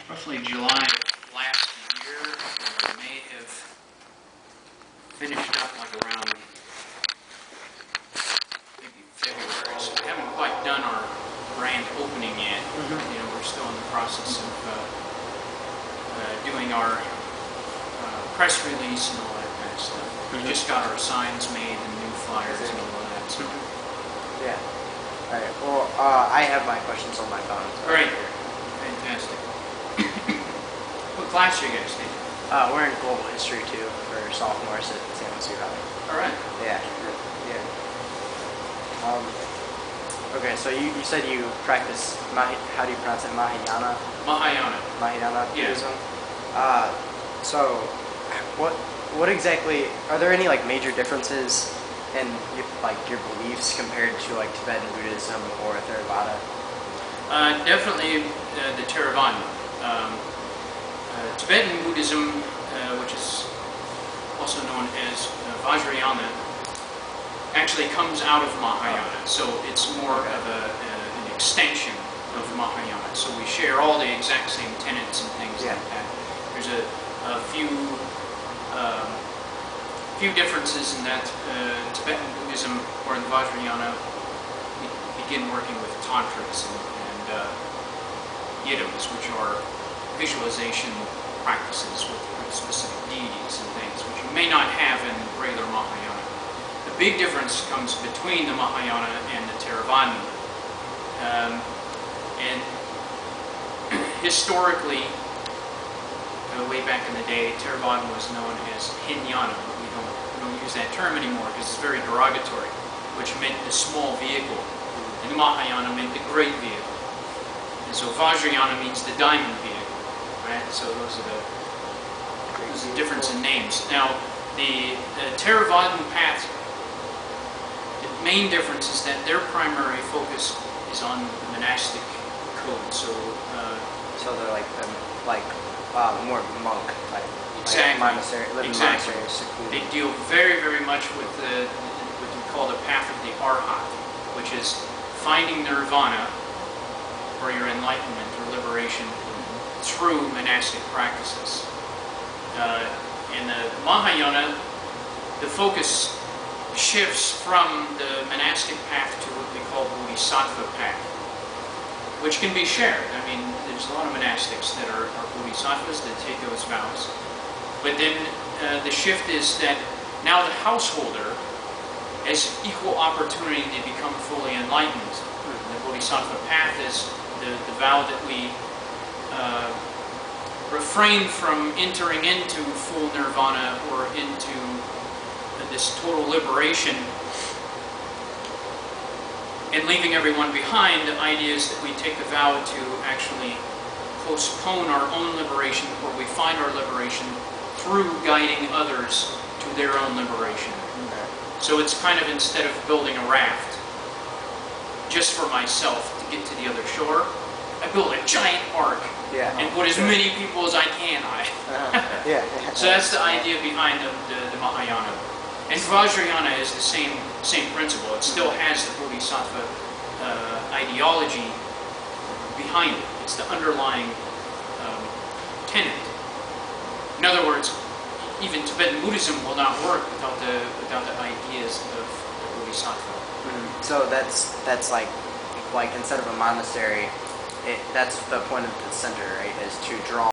roughly July of last year, or may have finished up like around maybe February. So we haven't quite done our grand opening yet. You know, we're still in the process of doing our press release and all that kind of stuff. We just got our signs made and new flyers and all that. So. Yeah. All right. Well, I have my questions on my phone. So Great. Fantastic. What class are you guys taking? we're in global history too for sophomores at San Jose High. All right. Yeah. Yeah. Okay. So you said you practice how do you pronounce it? Mahayana. Mahayana Yeah. Buddhism. So what exactly are there any like major differences in your beliefs compared to like Tibetan Buddhism or Theravada? Definitely the Theravada. Tibetan Buddhism, which is also known as Vajrayana, actually comes out of Mahayana, so it's more of an extension of Mahayana. So we share all the exact same tenets and things like that. There's a few differences in that Tibetan Buddhism, or in Vajrayana, we begin working with tantras and yidams, which are visualization practices with specific deities and things, which you may not have in regular Mahayana. The big difference comes between the Mahayana and the Theravada. And historically, way back in the day, Theravada was known as Hinayana, but we don't use that term anymore because it's very derogatory, which meant the small vehicle, and the Mahayana meant the great vehicle. And so Vajrayana means the diamond vehicle, right? So those are the difference in names. Now, the Theravadan path, the main difference is that their primary focus is on the monastic code. So they're more monk type. Exactly. Like monastery, They deal very, very much with what we call the path of the Arhat, which is finding nirvana, or your enlightenment or liberation, through monastic practices. In the Mahayana, the focus shifts from the monastic path to what we call bodhisattva path, which can be shared. I mean, there's a lot of monastics that are bodhisattvas that take those vows. But then the shift is that now the householder has equal opportunity to become fully enlightened. The bodhisattva path is the vow that we refrain from entering into full nirvana or into this total liberation and leaving everyone behind. The idea is that we take the vow to actually postpone our own liberation, or we find our liberation through guiding others to their own liberation. So it's kind of, instead of building a raft just for myself to get to the other shore, I build a giant ark and put as many people as I can on it. So that's the idea behind the Mahayana. And Vajrayana is the same principle. It still has the bodhisattva ideology behind it. It's the underlying tenet. In other words, even Tibetan Buddhism will not work without the ideas of the bodhisattva. So that's like instead of a monastery, that's the point of the center, right? Is to draw